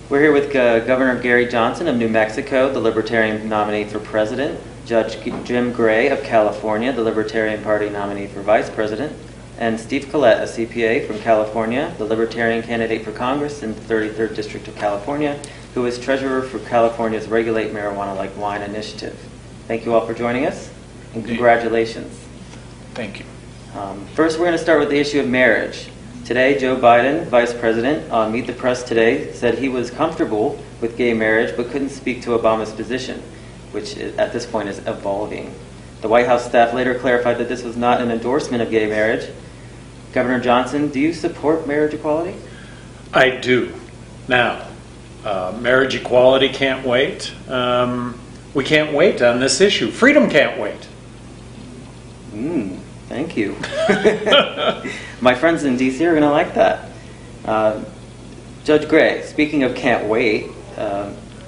We're here with Governor Gary Johnson of New Mexico, the Libertarian nominee for president, Judge Jim Gray of California, the Libertarian Party nominee for vice president, and Steve Collet, a CPA from California, the Libertarian candidate for Congress in the 33rd District of California, who is treasurer for California's Regulate Marijuana Like Wine initiative. Thank you all for joining us, and congratulations. Thank you. First, we're going to start with the issue of marriage. Today, Joe Biden, Vice President, on Meet the Press today, said he was comfortable with gay marriage but couldn't speak to Obama's position, which at this point is evolving. The White House staff later clarified that this was not an endorsement of gay marriage. Governor Johnson, do you support marriage equality? I do. Now, marriage equality can't wait. We can't wait on this issue. Freedom can't wait. Thank you. My friends in D.C. are going to like that. Judge Gray, speaking of can't wait,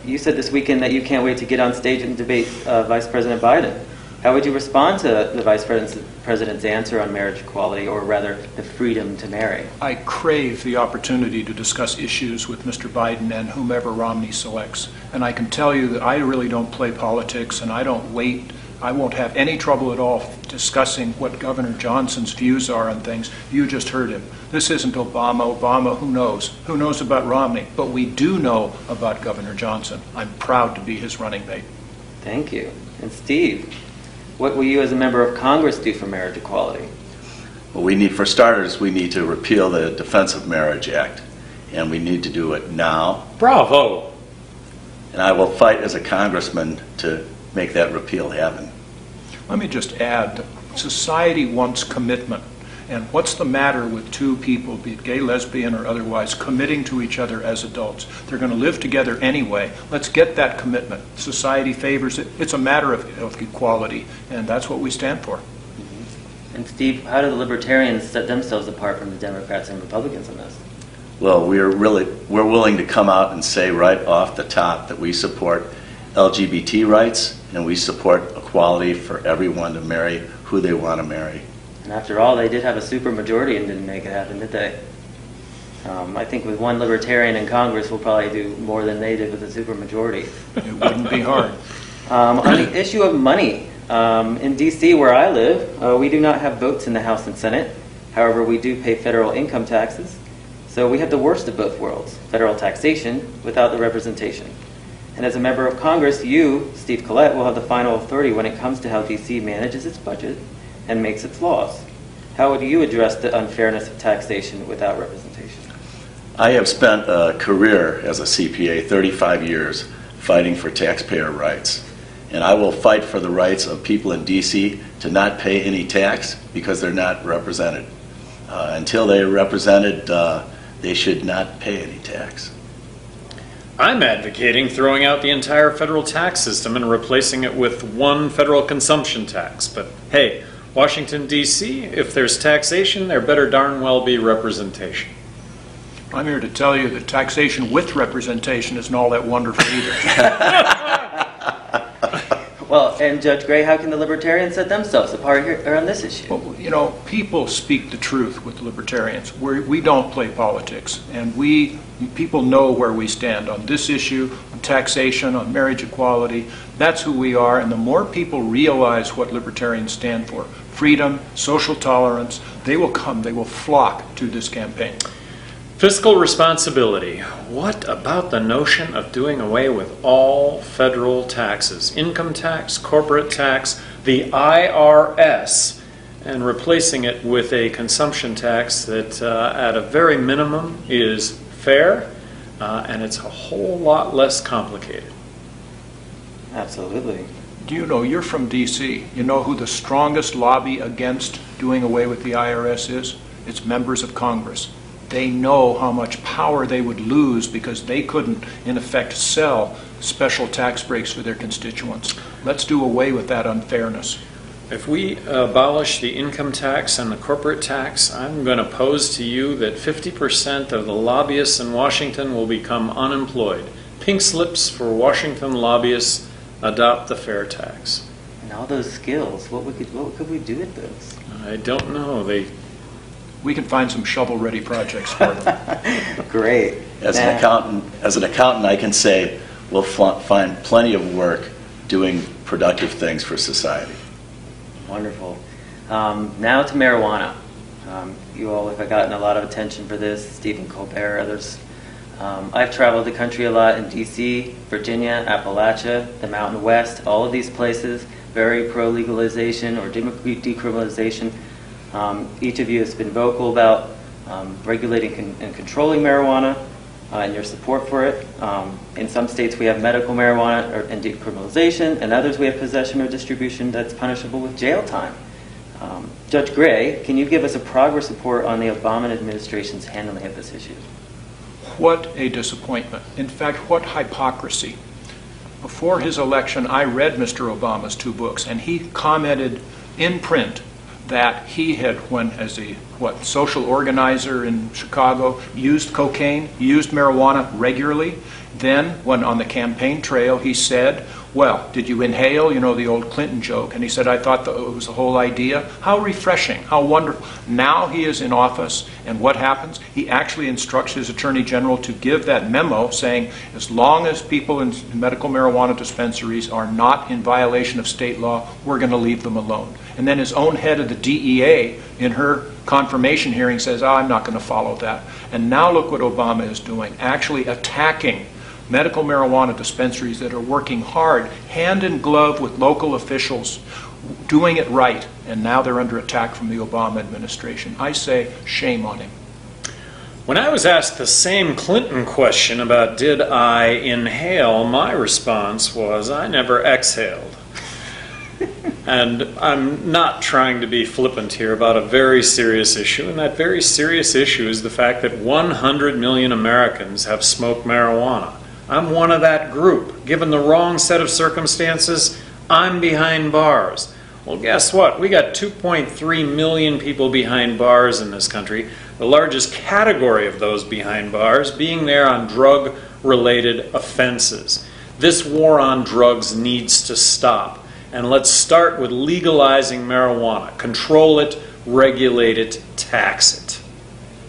you said this weekend that you can't wait to get on stage and debate Vice President Biden. How would you respond to the Vice President's answer on marriage equality, or rather, the freedom to marry? I crave the opportunity to discuss issues with Mr. Biden and whomever Romney selects. And I can tell you that I really don't play politics, and I don't wait. I won't have any trouble at all discussing what Governor Johnson's views are on things. You just heard him. This isn't Obama. Obama, who knows? Who knows about Romney? But we do know about Governor Johnson. I'm proud to be his running mate. Thank you. And Steve, what will you as a member of Congress do for marriage equality? Well, for starters, we need to repeal the Defense of Marriage Act, and we need to do it now. Bravo! And I will fight as a congressman to make that repeal happen. Let me just add, society wants commitment. And what's the matter with two people, be it gay, lesbian, or otherwise, committing to each other as adults? They're going to live together anyway. Let's get that commitment. Society favors it. It's a matter of equality, and that's what we stand for. And Steve, how do the Libertarians set themselves apart from the Democrats and Republicans on this? Well, we're willing to come out and say right off the top that we support LGBT rights, and we support equality for everyone to marry who they want to marry. And after all, they did have a supermajority and didn't make it happen, did they? I think with one Libertarian in Congress, we'll probably do more than they did with a supermajority. It wouldn't be hard. On the issue of money, in D.C. where I live, we do not have votes in the House and Senate. However, we do pay federal income taxes. So we have the worst of both worlds, federal taxation without the representation. And as a member of Congress, you, Steve Collet, will have the final authority when it comes to how D.C. manages its budget and makes its laws. How would you address the unfairness of taxation without representation? I have spent a career as a CPA, 35 years, fighting for taxpayer rights. And I will fight for the rights of people in D.C. to not pay any tax because they're not represented. Until they are represented, they should not pay any tax. I'm advocating throwing out the entire federal tax system and replacing it with one federal consumption tax. But hey, Washington, D.C., if there's taxation, there better darn well be representation. I'm here to tell you that taxation with representation isn't all that wonderful either. Well, and Judge Gray, how can the Libertarians set themselves apart here on this issue? Well, you know, people speak the truth with the Libertarians. We don't play politics, and people know where we stand on this issue, on taxation, on marriage equality. That's who we are, and the more people realize what Libertarians stand for, freedom, social tolerance, they will flock to this campaign. Fiscal responsibility. What about the notion of doing away with all federal taxes, income tax, corporate tax, the IRS, and replacing it with a consumption tax that at a very minimum is fair, and it's a whole lot less complicated. Absolutely. Do you know, you're from D.C., you know who the strongest lobby against doing away with the IRS is? It's members of Congress. They know how much power they would lose because they couldn't, in effect, sell special tax breaks for their constituents. Let's do away with that unfairness. If we abolish the income tax and the corporate tax, I'm going to pose to you that 50% of the lobbyists in Washington will become unemployed. Pink slips for Washington lobbyists. Adopt the fair tax. And all those skills, what could we do with those? I don't know. we can find some shovel-ready projects for them. Great. As an accountant, I can say we'll find plenty of work doing productive things for society. Wonderful. Now to marijuana. You all have gotten a lot of attention for this, Stephen Colbert, others. I've traveled the country a lot in D.C., Virginia, Appalachia, the Mountain West, all of these places, very pro-legalization or decriminalization. Each of you has been vocal about regulating and controlling marijuana and your support for it. In some states we have medical marijuana and decriminalization, and others we have possession or distribution that's punishable with jail time. Judge Gray, can you give us a progress report on the Obama administration's handling of this issue? What a disappointment. In fact, what hypocrisy. Before his election, I read Mr. Obama's 2 books, and he commented in print that he had, when as a social organizer in Chicago, used cocaine, used marijuana regularly. Then, when on the campaign trail, he said, well, did you inhale? You know, the old Clinton joke. And he said, I thought that it was the whole idea. How refreshing, how wonderful. Now he is in office, and what happens? He actually instructs his attorney general to give that memo saying, as long as people in medical marijuana dispensaries are not in violation of state law, we're going to leave them alone. And then his own head of the DEA, in her confirmation hearing, says, oh, I'm not going to follow that. And now look what Obama is doing, actually attacking medical marijuana dispensaries that are working hard, hand in glove with local officials, doing it right, and now they're under attack from the Obama administration. I say, shame on him. When I was asked the same Clinton question about did I inhale, my response was I never exhaled. And I'm not trying to be flippant here about a very serious issue, and that very serious issue is the fact that 100 million Americans have smoked marijuana. I'm one of that group. Given the wrong set of circumstances, I'm behind bars. Well, guess what? We got 2.3 million people behind bars in this country, the largest category of those behind bars being there on drug-related offenses. This war on drugs needs to stop. And let's start with legalizing marijuana. Control it, regulate it, tax it.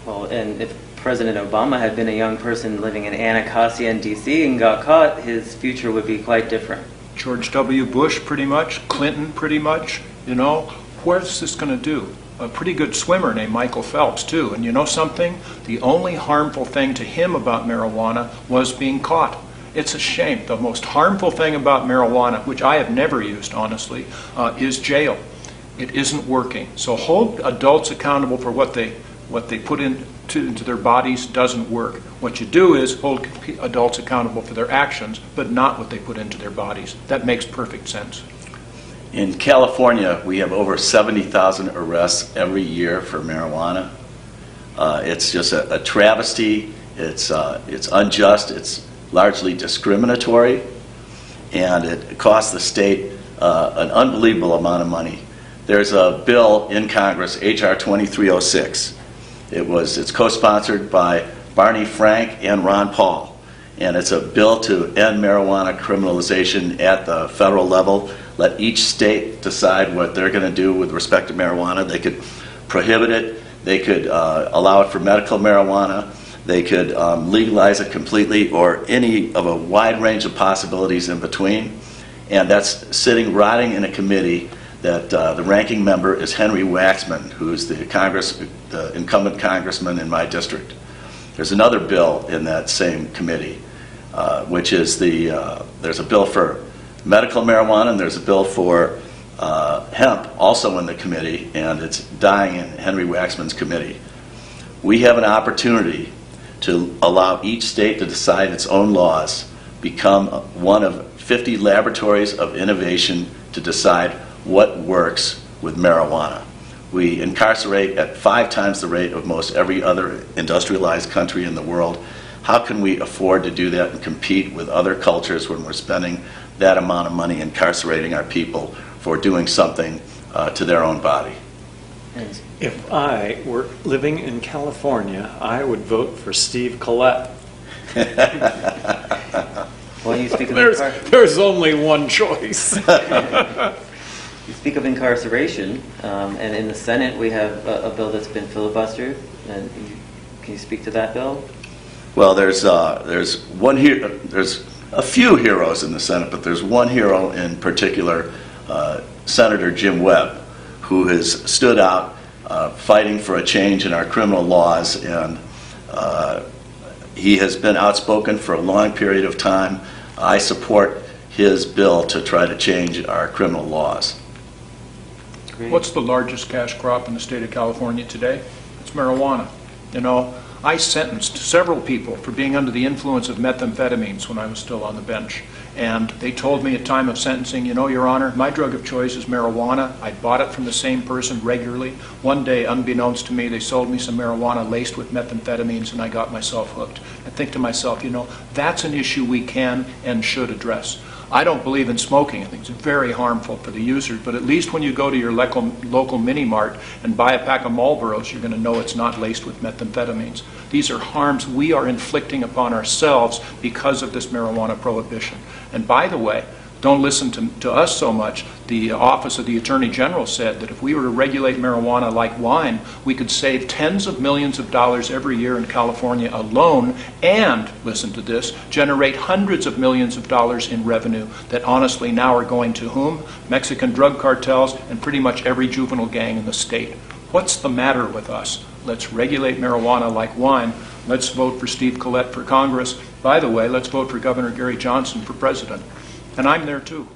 Well, and if President Obama had been a young person living in Anacostia in D.C. and got caught, his future would be quite different. George W. Bush, pretty much. Clinton, pretty much. You know, what's this going to do? A pretty good swimmer named Michael Phelps, too. And you know something? The only harmful thing to him about marijuana was being caught. It's a shame. The most harmful thing about marijuana, which I have never used, honestly, is jail. It isn't working. So hold adults accountable for what they put into their bodies doesn't work. What you do is hold adults accountable for their actions, but not what they put into their bodies. That makes perfect sense. In California, we have over 70,000 arrests every year for marijuana. It's just a travesty. It's unjust. It's largely discriminatory, and it costs the state an unbelievable amount of money. There's a bill in Congress, H.R. 2306. It's co-sponsored by Barney Frank and Ron Paul, and it's a bill to end marijuana criminalization at the federal level. Let each state decide what they're going to do with respect to marijuana. They could prohibit it. They could allow it for medical marijuana. They could legalize it completely, or any of a wide range of possibilities in between. And that's sitting, rotting in a committee that the ranking member is Henry Waxman, who's the incumbent congressman in my district. There's another bill in that same committee, which is there's a bill for medical marijuana, and there's a bill for hemp, also in the committee, and it's dying in Henry Waxman's committee. We have an opportunity to allow each state to decide its own laws, become one of 50 laboratories of innovation to decide what works with marijuana. We incarcerate at 5 times the rate of most every other industrialized country in the world. How can we afford to do that and compete with other cultures when we're spending that amount of money incarcerating our people for doing something to their own body? If I were living in California, I would vote for Steve Collet. Well, you speak of there's only one choice. You speak of incarceration, and in the Senate we have a bill that's been filibustered. And can you speak to that bill? Well, there's one here. There's a few heroes in the Senate, but there's one hero in particular, Senator Jim Webb, who has stood out fighting for a change in our criminal laws, and he has been outspoken for a long period of time. I support his bill to try to change our criminal laws. Great. What's the largest cash crop in the state of California today? It's marijuana. You know, I sentenced several people for being under the influence of methamphetamines when I was still on the bench. And they told me at time of sentencing, you know, Your Honor, my drug of choice is marijuana. I bought it from the same person regularly. One day, unbeknownst to me, they sold me some marijuana laced with methamphetamines, and I got myself hooked. I think to myself, you know, that's an issue we can and should address. I don't believe in smoking. I think it's very harmful for the user, but at least when you go to your local mini-mart and buy a pack of Marlboros, you're going to know it's not laced with methamphetamines. These are harms we are inflicting upon ourselves because of this marijuana prohibition. And by the way, don't listen to us so much. The Office of the Attorney General said that if we were to regulate marijuana like wine, we could save tens of millions of dollars every year in California alone and, listen to this, generate hundreds of millions of dollars in revenue that honestly now are going to whom? Mexican drug cartels and pretty much every juvenile gang in the state. What's the matter with us? Let's regulate marijuana like wine. Let's vote for Steve Collet for Congress. By the way, let's vote for Governor Gary Johnson for president. And I'm there too.